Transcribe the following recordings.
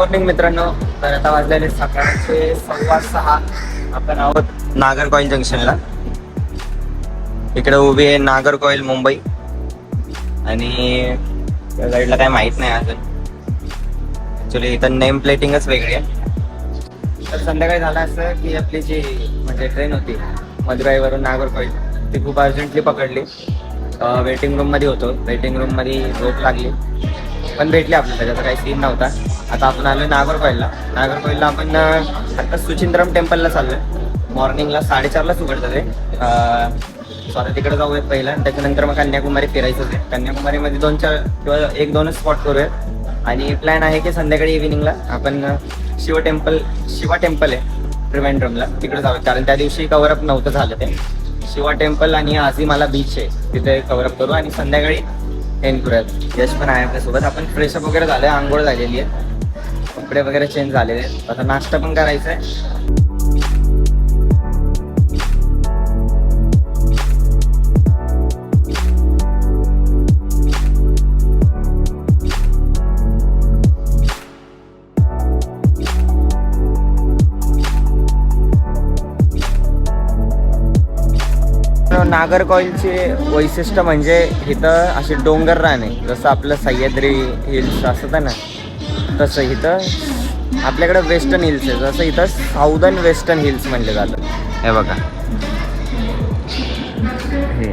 Morning मित्रांनो. तर आता वाजलेले सकाळचे 6:15. आपण आहोत नागरकॉइल जंक्शनला. इकडे उभी आहे नागरकॉइल मुंबई आणि त्या गाईडला काय माहित नाही अजून. ऍक्च्युली इथं नेम प्लेटिंगच वेगळी आहे. तर संध्याकाळी झालं असं की आपली जी म्हणजे ट्रेन होती मदुराईवरून नागरकॉइल ती खूप अर्जंटली पकडली. वेटिंग रूममध्ये होतो. वेटिंग रूममध्ये झोप लागली पण भेटली आपल्याला, त्याचा काही सीन नव्हता. आता आपण आलो नागरकॉइलला आपण आता सुचिंद्रम टेम्पलला चाललोय. मॉर्निंगला 4:30ला उघडतं ते. स्वतः तिकडे जाऊयात पहिला, त्याच्यानंतर मग कन्याकुमारी फिरायचं आहे. कन्याकुमारीमध्ये 2-4 किंवा 1-2च स्पॉट करूया. आणि प्लॅन आहे की संध्याकाळी इव्हिनिंगला आपण शिवा टेम्पल आहे त्रिवेंद्रमला, तिकडे जाऊयात. कारण त्या दिवशी कव्हरअप नव्हतं झालं ते. शिवा टेम्पल आणि आझीमाला बीच आहे तिथे कव्हरअप करू आणि संध्याकाळी एंड करूयात. यश पण आहे आपल्यासोबत. आपण फ्रेशअप वगैरे झालं आहे, आंघोळ झालेली आहे, कपडे वगैरे चेंज झालेले आहेत. आता नाश्ता पण करायचा आहे. नागरकॉइलचे वैशिष्ट्य म्हणजे इथं असे डोंगर रान आहे. जसं आपलं सह्याद्री हिल्स असतं ना, तसं इथं आपल्याकडे वेस्टर्न हिल्स आहे. जसं इथं साऊदर्न वेस्टर्न हिल्स म्हणले जातं. हे बघा, हे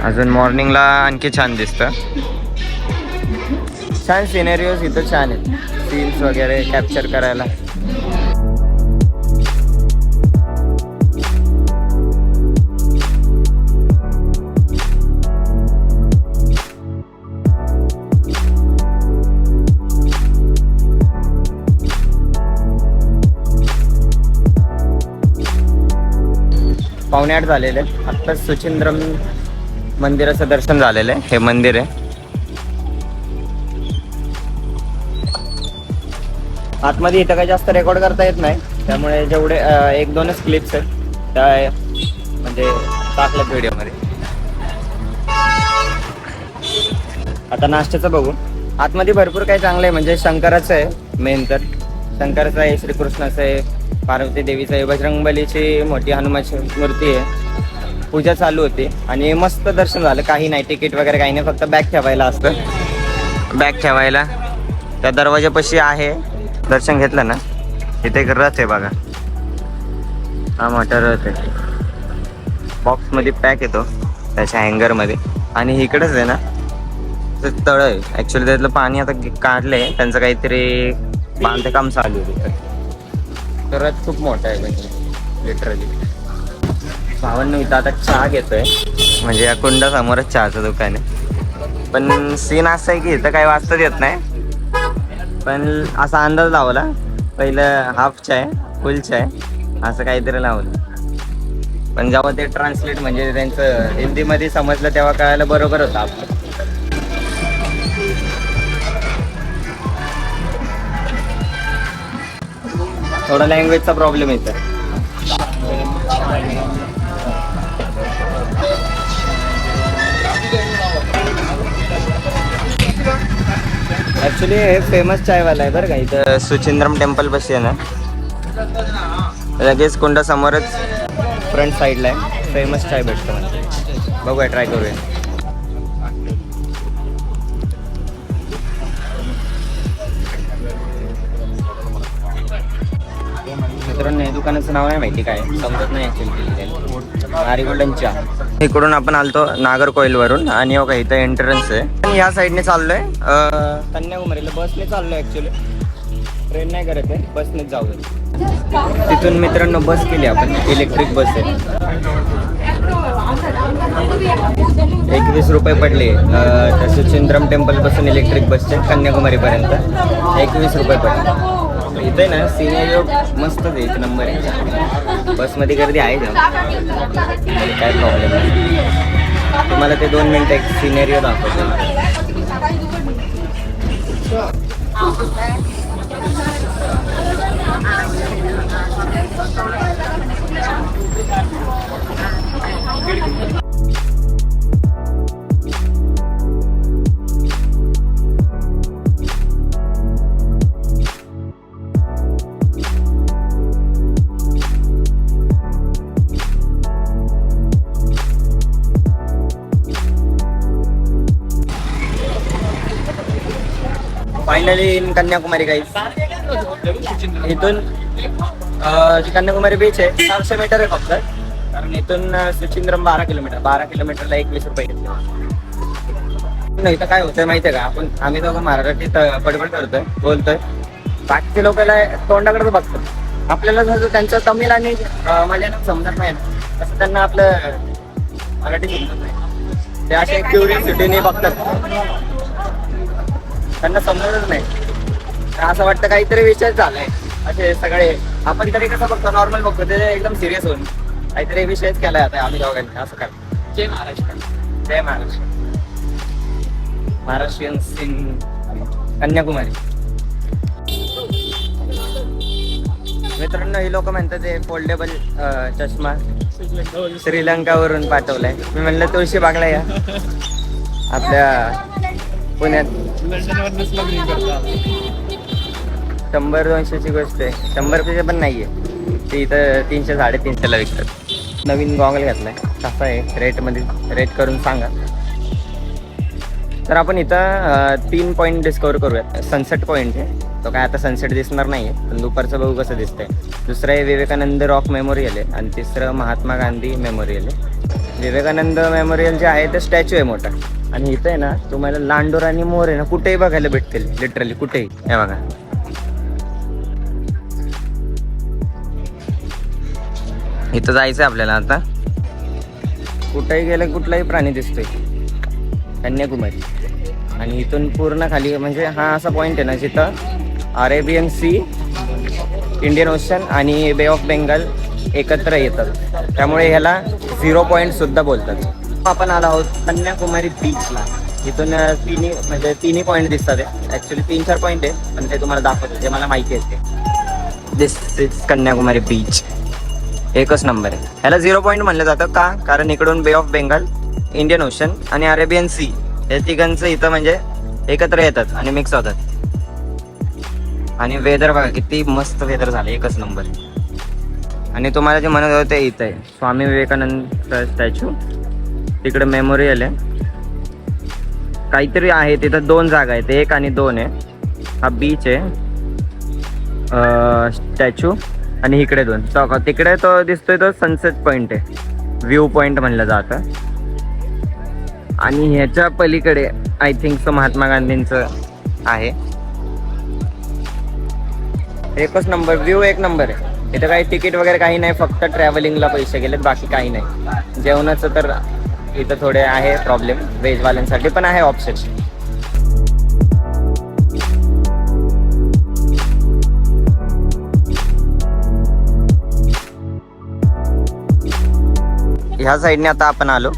अजून मॉर्निंगला आणखी छान दिसतं. छान सिनेरियोज इथं छान आहेत, सीन्स वगैरे कॅप्चर करायला. पावणे 8 झालेले. आत्ताच सुचिंद्रम मंदिराचं दर्शन झालेलं आहे. हे मंदिर आहे. आतमध्ये इथं काही जास्त रेकॉर्ड करता येत नाही, त्यामुळे जेवढे 1-2च क्लिप्स आहेत त्या म्हणजे टाकल्यात व्हिडिओमध्ये. आता नाश्त्याचं बघू. आतमध्ये भरपूर काही चांगलं आहे. म्हणजे शंकराचं आहे मेन तर. शंकराचं आहे, श्रीकृष्णाचं आहे, पार्वती देवीचं आहे, बजरंगबलीची मोठी हनुमानची मूर्ती आहे. पूजा चालू होती आणि मस्त दर्शन झालं. काही नाही तिकीट वगैरे काही नाही, फक्त बॅग ठेवायला असतं. बॅग ठेवायला त्या दरवाजापाशी आहे. दर्शन घेतलं ना, तिथे एक रथ आहे बघा. हा मोठा रथ आहे. बॉक्समध्ये पॅक येतो त्याच्या हँगरमध्ये. आणि इकडंच आहे ना ते तळ आहे. ॲक्च्युली त्यातलं पाणी आता काढलंय, त्यांचं काहीतरी बांधकाम चालू आहे. रथ खूप मोठा आहे म्हणजे लिटरली. भावांनो इथं आता चहा घेतोय. म्हणजे या कुंडासमोरच चहाचं दुकान आहे. पण सीन असं आहे की इथं काही वाचता येत नाही. पण असा अंदाज लावला, पहिलं हाफ चाय फुल चाय असं काहीतरी लावलं. पण जेव्हा ते ट्रान्सलेट म्हणजे त्यांचं हिंदीमध्ये समजलं तेव्हा कळायला बरोबर होतं आपलं. थोडा लँग्वेजचा प्रॉब्लेम येतो. ॲक्च्युली हे फेमस चायवाला आहे बरं का. इथं सुचिंद्रम टेम्पल बसी आहे ना, लगेच कुंडा समोरच फ्रंट साईडला आहे. फेमस चाय भेटतो म्हणजे. बघूया, ट्राय करूया. मित्रांनो या दुकानाचं नाव नाही माहिती, काय समजत नाही ॲक्च्युली. नारीगोल्डन चहा. इकडून आपण आलतो नागरकॉइलवरून आणि हो का इथं एंट्रन्स आहे. आणि ह्या साईडने चाललोय कन्याकुमारीला. बसने चाललोय ॲक्च्युली, ट्रेन नाही करत आहे, बसनेच जाऊया. तिथून मित्रांनो बस केली आपण, इलेक्ट्रिक बस आहे. 21 रुपये पडले त्या सुचिंद्रम टेम्पलपासून इलेक्ट्रिक बसचे कन्याकुमारीपर्यंत 21 रुपये पडले. इथे ना सिनेरियो मस्तच आहे, एक नंबर आहे. बसमध्ये गर्दी आहे ना, काय प्रॉब्लेम नाही. तुम्हाला ते 2 मिनिटं एक सिनेरियो दाखवतो. Finally in Kanyakumari guys. इथून जी कन्याकुमारी बीच आहे 400 मीटर आहे फक्त. कारण इथून सुचिंद्रम 12 किलोमीटरला 21 रुपये घेतले. नाही तर काय होतंय माहितीये का, आम्ही दोघं मराठीत बडबड करतोय, बोलतोय, बाकीचे लोकांना तोंडाकडे बघतात. आपल्याला जसं त्यांचं तमिळ आणि मल्याळम समजत नाही तसं त्यांना आपलं मराठी समजत नाही. ते असे क्युरियोसिटीने बघतात, त्यांना समजतच नाही. असं वाटतं काहीतरी विषय झालाय. असे सगळे आपण तरी कसं बघतो, नॉर्मल बघतो, ते एकदम सिरियस होऊन काहीतरी विषयच केलाय आता आम्ही दोघांनी. असं काय. जय महाराष्ट्र. जय महाराष्ट्र. महाराष्ट्रीयन्स इन कन्याकुमारी. मित्रांनो, ही लोक म्हणतात ते फोल्डेबल चष्मा श्रीलंकावरून पाठवलाय. मी म्हणलं तुळशी बागला या आपल्या पुण्यात. 100-200ची गोष्ट आहे, 100 पण नाहीये ती. इथं 300-350ला विकतात. नवीन गॉगल घातलाय. कसा आहे रेट करून सांगा. तर आपण इथं 3 पॉईंट डिस्कवर करूयात. सनसेट पॉईंट आहे, तो काय आता सनसेट दिसणार नाहीये, पण दुपारचं बघू कसं दिसतंय. दुसरं आहे विवेकानंद रॉक मेमोरियल आहे, आणि तिसरं महात्मा गांधी मेमोरियल आहे. विवेकानंद मेमोरियल जे आहे ते स्टॅच्यू आहे मोठा, आणि इथं आहे ना तुम्हाला लांडोर आणि मोर आहे ना कुठेही बघायला भेटतील, लिटरली कुठेही. हे बघा, इथं जायचं आपल्याला आता. कुठेही गेलं कुठलाही प्राणी दिसतोय कन्याकुमारी. आणि इथून पूर्ण खाली म्हणजे हा असा पॉईंट आहे ना जिथं अरेबियन सी, इंडियन ओशन आणि बे ऑफ बेंगाल एकत्र येतात, त्यामुळे ह्याला 0 पॉईंट सुद्धा बोलतात. आपण आलो आहोत कन्याकुमारी बीचला. इथून तिन्ही पॉईंट दिसतात. ॲक्च्युली 3-4 पॉईंट आहे, पण ते तुम्हाला दाखवतो जे मला माहिती आहे ते. दिस इज कन्याकुमारी बीच. एकच नंबर आहे. ह्याला 0 पॉईंट म्हणलं जातं का, कारण इकडून बे ऑफ बेंगाल, इंडियन ओशन आणि अरेबियन सी हे तिघांचं इथं म्हणजे एकत्र येतात आणि मिक्स होतात. आणि वेदर बघा किती मस्त वेदर झालं, एकच नंबर. आणि तुम्हाला जे म्हणत होतं ते इथं आहे स्वामी विवेकानंद स्टॅच्यू. तिकडे मेमोरियल आहे काहीतरी आहे. तिथं 2 जागा आहेत, 1 आणि 2 आहे. हा बीच आहे, स्टॅच्यू, आणि इकडे 2. तिकडे तो दिसतोय तो सनसेट पॉईंट आहे, व्ह्यू पॉईंट म्हणलं जातं. आणि ह्याच्या पलीकडे आय थिंक महात्मा गांधींचं आहे. एकच नंबर व्ह्यू, 1 नंबर आहे. इथं काही तिकीट वगैरे काही नाही, फक्त ट्रॅव्हलिंगला पैसे गेलेत, बाकी काही नाही. जेवणाचं तर इथं थोडे आहे प्रॉब्लेम, व्हेजवाल्यांसाठी पण आहे ऑप्शन. ह्या साईडने आता आपण आलो.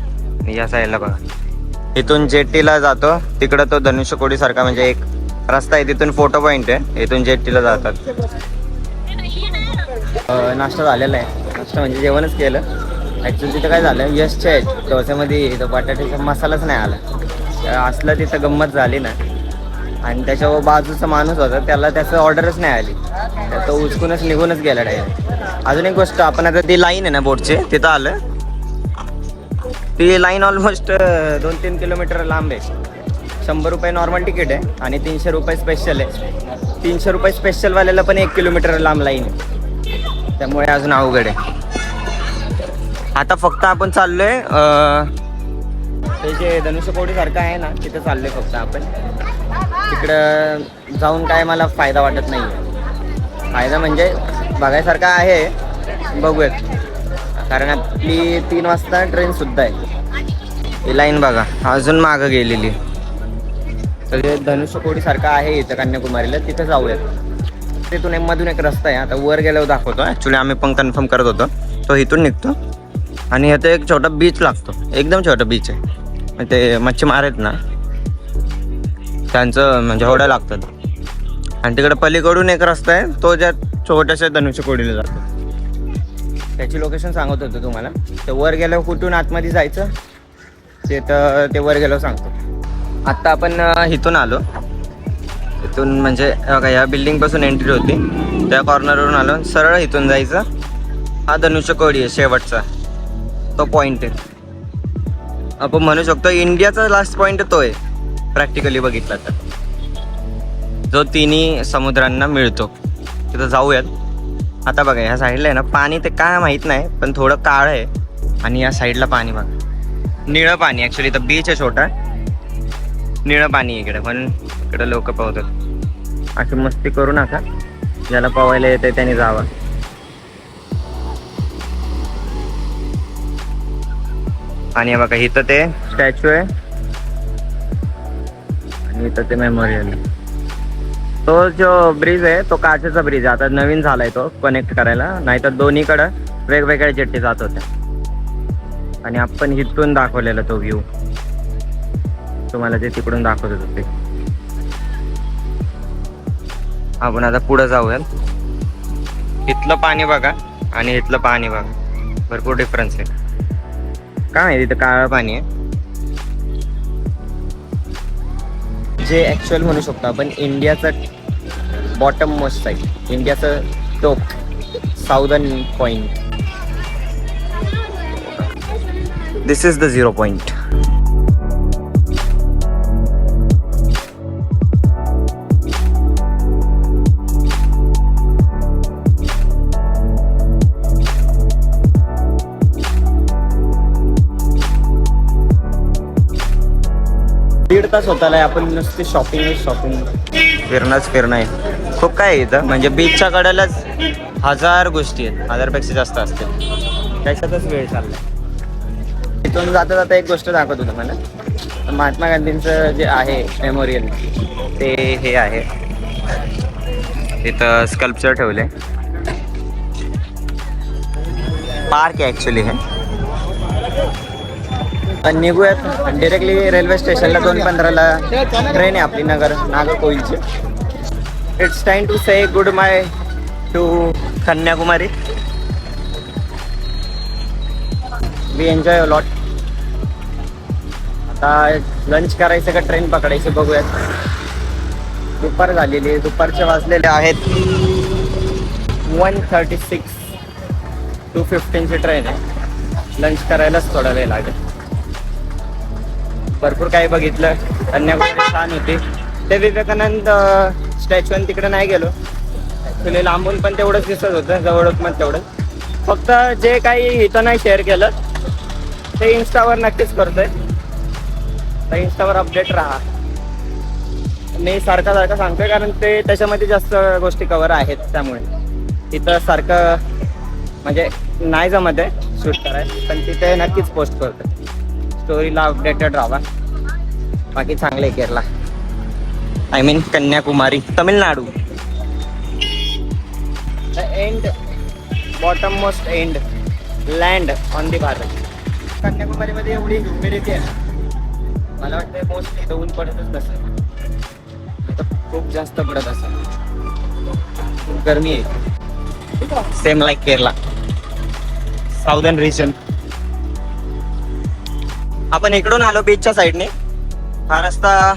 या साईडला बघा, इथून जेटीला जातो, तिकडं तो धनुष्यकोडी सारखा म्हणजे एक रस्ता आहे, तिथून फोटो पॉईंट आहे. इथून जेटीला जातात. नाश्ता झालेला आहे. नाश्ता म्हणजे जेवणच केलं. ॲक्च्युली तिथं काय झालं, यशच्या डोस्यामध्ये इथं बटाट्याचा मसालाच नाही आला. असलं तिथं गंमत झाली ना. आणि त्याच्यावर बाजूचा माणूस होता, त्याला त्याचं ऑर्डरच नाही आली, तर तो उचकूनच निघूनच गेला डायरेक्ट. अजून एक गोष्ट, आपण आता ती लाईन आहे ना बोटची, तिथं आलं. ती लाईन ऑलमोस्ट 2-3 किलोमीटर लांब आहे. 100 रुपये नॉर्मल तिकीट आहे आणि 300 रुपये स्पेशल आहे. 300 रुपये स्पेशलवाल्याला पण 1 किलोमीटर लांब लाईन आहे, त्यामुळे अजून अवघड आहे. आता फक्त आपण चाललोय ते जे धनुष्यकोडी सारखं आहे ना, तिथं चाललोय फक्त आपण. तिकडं जाऊन काय मला फायदा वाटत नाही. फायदा म्हणजे बघायसारखा आहे, बघूयात. कारण आपली 3 वाजता ट्रेन सुद्धा आहे. ही लाईन बघा अजून मागं गेलेली. तर धनुष्यकोडी सारखं आहे इथं कन्याकुमारीला, तिथं जाऊयात. तिथून मधून एक रस्ता आहे, आता वर गेल्यावर दाखवतो. ॲक्च्युली आम्ही पण कन्फर्म करत होतो. तो इथून निघतो आणि इथं एक छोटा बीच लागतो, एकदम छोटा बीच आहे. ते मच्छीमार आहेत ना, त्यांचं म्हणजे होड्या लागतात. आणि तिकडे पलीकडून एक रस्ता आहे, तो ज्या छोट्याशा धनुष्यकोडीला जातो. त्याची लोकेशन सांगत होतो तुम्हाला. ते वर गेल्यावर कुठून आतमध्ये जायचं ते तर ते वर गेल्यावर सांगतो. आत्ता आपण इथून आलो. इथून म्हणजे बघा या बिल्डिंगपासून एंट्री होती, त्या कॉर्नरवरून आलो. सरळ इथून जायचं. हा धनुष्यकोडी आहे शेवटचा, तो पॉईंट आहे. आपण म्हणू शकतो इंडियाचा लास्ट पॉईंट तो आहे प्रॅक्टिकली बघितला तर. जो तिन्ही समुद्रांना मिळतो. तिथं जाऊयात. आता बघा ह्या साईडला आहे ना पाणी ते काय माहीत नाही पण थोडं काळं आहे. आणि या साईडला पाणी बघा निळं पाणी. ॲक्च्युली इथं बीच आहे छोटा, निळं पाणी इकडे, म्हणून इकडे लोक पोहतात. अशी मस्ती करू नका, ज्याला पोहायला येते त्याने जावं. आणि बघा इथं ते स्टॅच्यू आहे आणि इथं ते मेमोरियल. तो जो ब्रिज आहे तो काचेचा ब्रिज आहे. आता नवीन झालाय तो कनेक्ट करायला, नाहीतर दोन्हीकडं वेगवेगळ्या जेट्टी जात होत्या. आणि आपण इथून दाखवलेला तो व्ह्यू तुम्हाला, ते तिकडून दाखवत होते. आपण आता पुढे जाऊयात. इथलं पाणी बघा आणि इथलं पाणी बघा, भरपूर डिफरन्स आहे. काय माहिती इथं काळं पाणी आहे, जे ॲक्च्युअल म्हणू शकतो आपण इंडियाचं बॉटम मोस्ट आहे, इंडियाचं टोक, southern point. This is the 0 point. दीड तास होताला आपण नुसती शॉपिंग फिरणं आहे. खूप काय आहे इथं, म्हणजे बीचच्या कडेलाच 1000 गोष्टी आहेत, 1000पेक्षा जास्त असतील. त्याच्यातच वेळ चाललाय. इथून जाता जाता एक गोष्ट दाखवतो तुम्हाला. महात्मा गांधींचं जे आहे मेमोरियल ते हे आहे, इथं स्कल्पचर ठेवले. पार्क आहे ॲक्च्युली हे. निघूयात डिरेक्टली रेल्वे स्टेशनला. 2:15ला ट्रेन आहे आपली नागरकोइलची. It's time to say good bye to Kanyakumari. We enjoy a lot. आता लंच करायचं का ट्रेन पकडायची बघूयात. दुपार झालेली आहे, दुपारचे वाजलेले आहेत 1:36. 2:15ची ट्रेन आहे. लंच करायलाच थोडा वेळ लागेल. भरपूर काही बघितलं. कन्याकुमारी छान होती. ते विवेकानंद स्टॅच्यू तिकडे नाही गेलो ॲक्च्युली, लांबून पण तेवढंच दिसत होतं, जवळच पण तेवढंच. फक्त जे काही इथं नाही शेअर केलं ते इन्स्टावर नक्कीच करतोय. तर इन्स्टावर अपडेट राहा. मी सारखं सांगतोय कारण ते त्याच्यामध्ये जास्त गोष्टी कव्हर आहेत, त्यामुळे तिथं सारखं म्हणजे नाही जमत आहे शूट करायला, पण तिथे नक्कीच पोस्ट करतोय. स्टोरीला अपडेटेड राहा. बाकी चांगले Kerala, I mean Kanyakumari, Tamil Nadu. The end, bottom most end land on the Bharat. कन्याकुमारीमध्ये एवढी ह्युमिडिटी आहे ना, मला वाटतं मोस्टली इथं ऊन पडतच नसेल, इथं खूप जास्त पडत असेल. खूप गरमी आहे, same like Kerala, southern region. आपण इकडून आलो बीचच्या साईडने. हा रस्ता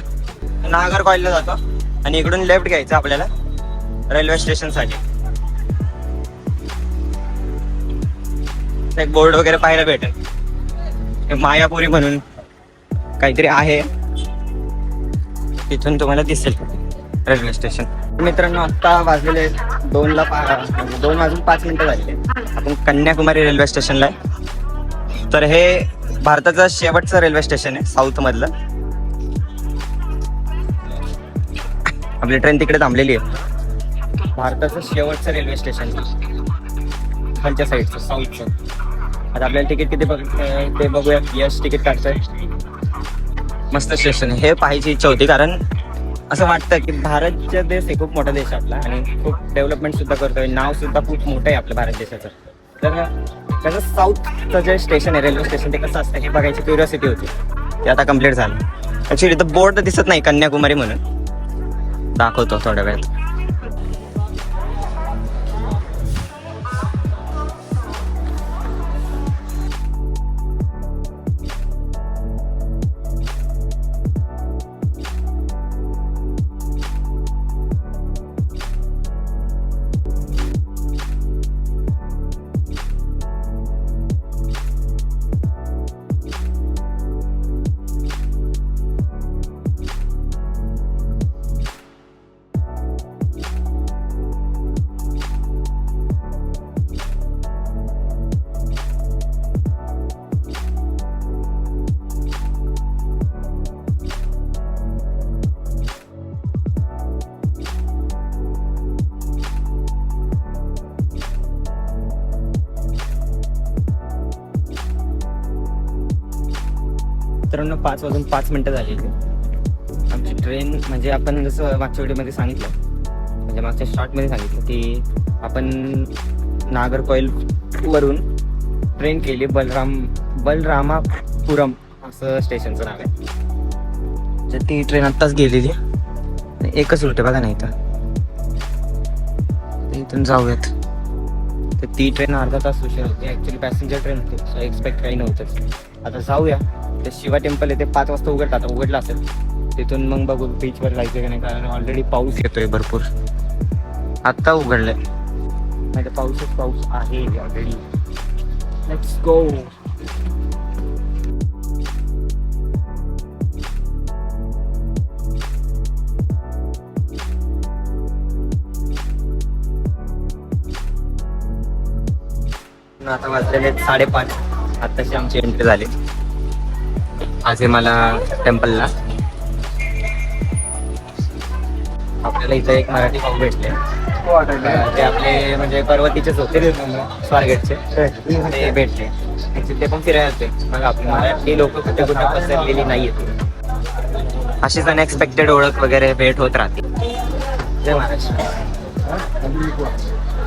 नागरकोइलला जातो आणि इकडून लेफ्ट घ्यायचं आपल्याला रेल्वे स्टेशन साठी. एक बोर्ड वगैरे पाहायला भेटेल, मायापुरी म्हणून काहीतरी आहे, तिथून तुम्हाला दिसेल रेल्वे स्टेशन. मित्रांनो आता वाजलेले 2:05 झालेले. आपण कन्याकुमारी रेल्वे स्टेशनला आहे. तर हे भारताचं शेवटचं रेल्वे स्टेशन आहे साऊथ मधलं. आपली ट्रेन तिकडे थांबलेली आहे. भारताचं शेवटचं रेल्वे स्टेशन खालच्या साईडचं, साऊथचं. आता आपल्याला तिकीट किती ते बघूया. यश तिकीट काढतोय. मस्त स्टेशन हे पाहायची इच्छा होती, कारण असं वाटतं की भारतचा देश हे खूप मोठा देश आपला आणि खूप डेव्हलपमेंट सुद्धा करतोय. नाव सुद्धा खूप मोठं आहे आपल्या भारत देशाचं. तर त्याचं साऊथचं जे स्टेशन आहे रेल्वे स्टेशन ते कसं असतं हे बघायची क्युरियोसिटी होती. ते आता कम्प्लीट झालं. ॲक्च्युली इथं बोर्ड दिसत नाही कन्याकुमारी म्हणून, दाखवतो थोड्या वेळात. मित्रांनो 5:05 झालेली. आमची ट्रेन म्हणजे आपण जसं मागच्या व्हिडिओमध्ये सांगितलं, म्हणजे मागच्या शॉर्टमध्ये सांगितलं की आपण नागरकोइल वरून ट्रेन केली बलरामापुरम असं स्टेशनचं नाव आहे. तर ती ट्रेन आत्ताच गेलेली. एकच रूट आहे बघा ना इथं. इथून जाऊयात. तर ती ट्रेन अर्धा तास उशीर होती. ॲक्च्युली पॅसेंजर ट्रेन होती, सो एक्सपेक्ट काही नव्हतंच. आता जाऊया. ते शिवा टेम्पल आहे ते 5 वाजता उघडलं. आता उघडलं असेल तिथून मग बघू बीचवर जायचं का नाही, कारण ऑलरेडी पाऊस येतोय भरपूर. आत्ता उघडलंय म्हणजे पाऊस आहे ऑलरेडी. Let's go. आता वाजलेले 5:30. आताशी आमची एंट्री झाली. आज आहे मला टेम्पलला. आपल्याला इथं एक मराठी भाऊ भेटले. ते आपले म्हणजे पर्वतीचेच होते, स्वारगेटचे. ते भेटले. ते पण फिरायला होते. मग आपली मराठी लोक कुठे कुठे पसरलेली नाही आहेत. अशीच अनएक्सपेक्टेड ओळख वगैरे भेट होत राहते. जय महाराष्ट्र.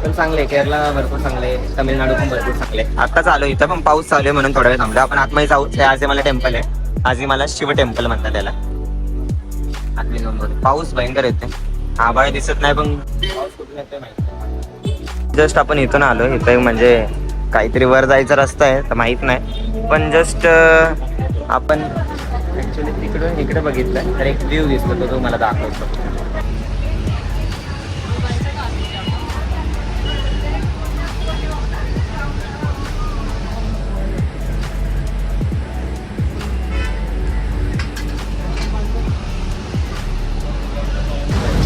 पण चांगले, केरला भरपूर चांगले, तमिळनाडू पण भरपूर चांगले. आताच आलो इथं, पण पाऊस चालू आहे म्हणून थोडा वेळ थांबलो. आपण आतमध्ये जाऊ. आज मला टेम्पल आहे. आज मला शिव टेम्पल म्हणतात त्याला. आतमध्ये जाऊन पाऊस भयंकर येते. आभाळ दिसत नाही पण पाऊस कुठून येतोय माहिती. जस्ट आपण इथून आलो. इथं म्हणजे काहीतरी वर जायचा रस्ता आहे तर माहित नाही, पण जस्ट आपण ऍक्च्युली तिकडून इकडे बघितलं तर एक व्ह्यू दिसतो, तो तुम्हाला दाखवतो.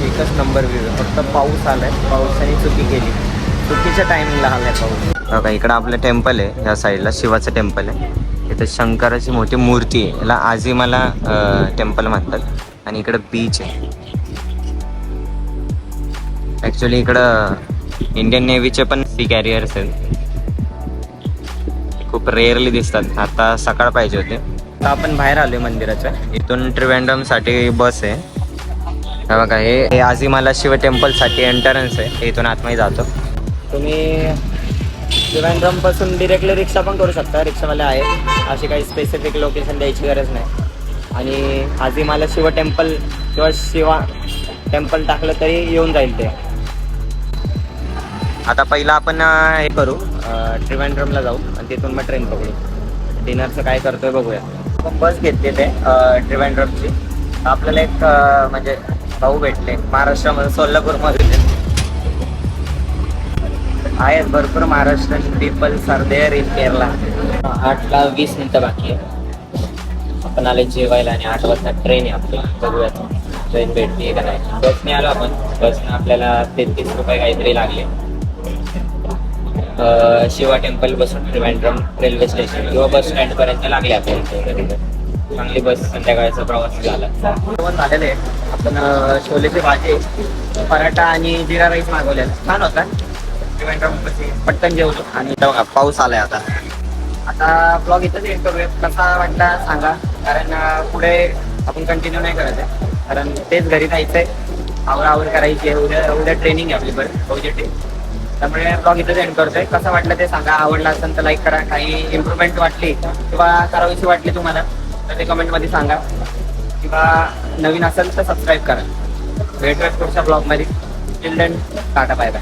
एकच नंबर व्ह्यू आहे. फक्त पाऊस आलाय, पावसाने चुकी केली. चुकीच्या टायमिंगला आलाय पाऊस. बघा इकडं आपलं टेम्पल आहे. ह्या साईडला शिवाचं टेम्पल आहे. इथं शंकराची मोठी मूर्ती आहे. याला आजीमाला टेम्पल म्हणतात. आणि इकडं बीच आहे. ॲक्च्युली इकडं इंडियन नेव्हीचे पण सी कॅरियर्स आहेत. खूप रेअरली दिसतात. आता सकाळ पाहिजे होते. आता आपण बाहेर आलोय मंदिराच्या. इथून त्रिवेंद्रमसाठी बस आहे. बघा हे आजीमाला शिव टेम्पलसाठी एंट्रन्स आहे. इथून आतमध्ये जातो. तुम्ही त्रिवेंद्रम पासून डिरेक्टली रिक्षा पण करू शकता. रिक्षावाले आहेत. अशी काही स्पेसिफिक लोकेशन द्यायची गरज नाही. आणि आजीमाला शिव टेम्पल किंवा शिवा टेम्पल टाकलं तरी येऊन जाईल ते. आता पहिला आपण हे करू, त्रिवेंद्रमला जाऊ आणि तिथून मग ट्रेन पकडू. डिनरचं काय करतोय बघूया. आपण बस घेतलेली आहे त्रिवेंद्रमची. आपल्याला एक म्हणजे भाऊ भेटले महाराष्ट्रामध्ये, सोलापूरमध्ये आहेत. भरपूर Maharashtrian peoples are there in Kerala. 8:20 बाकी आहे. आपण आले जेवायला आणि 8 वाजता ट्रेन आहे आपली. बघूयात ट्रेन भेटते का नाही. बसने आलो आपण. बसने आपल्याला 33 रुपये काहीतरी लागले. शिवा टेम्पल बसून त्रिवेंद्रम रेल्वे स्टेशन किंवा बस स्टँड पर्यंत लागले आपल्याला. चांगली बस, संध्याकाळचा प्रवास झाला. झालेलं आहे. आपण छोलेची भाजी, पराठा आणि जिरा राईस मागवलेला. छान होता. त्रिवेंद्रम पटकन जेवलो. आणि पाऊस आलाय. आता ब्लॉग इथंच एंड करूया. कसा वाटला सांगा, कारण पुढे आपण कंटिन्यू नाही करायचं, कारण तेच घरी जायचंय. आवड करायची आहे. उद्या ट्रेनिंग आहे आपली बरं पॉझिटिव्ह. त्यामुळे ब्लॉग इथंच एंड करतोय. कसं वाटलं ते सांगा. आवडला असेल तर लाईक करा. काही इम्प्रूव्हमेंट वाटली किंवा करावीशी वाटली तुम्हाला तर ते कमेंटमध्ये सांगा, किंवा नवीन असेल तर सबस्क्राईब करा. भेटूयात पुढच्या ब्लॉगमध्ये. Till then tata, bye bye.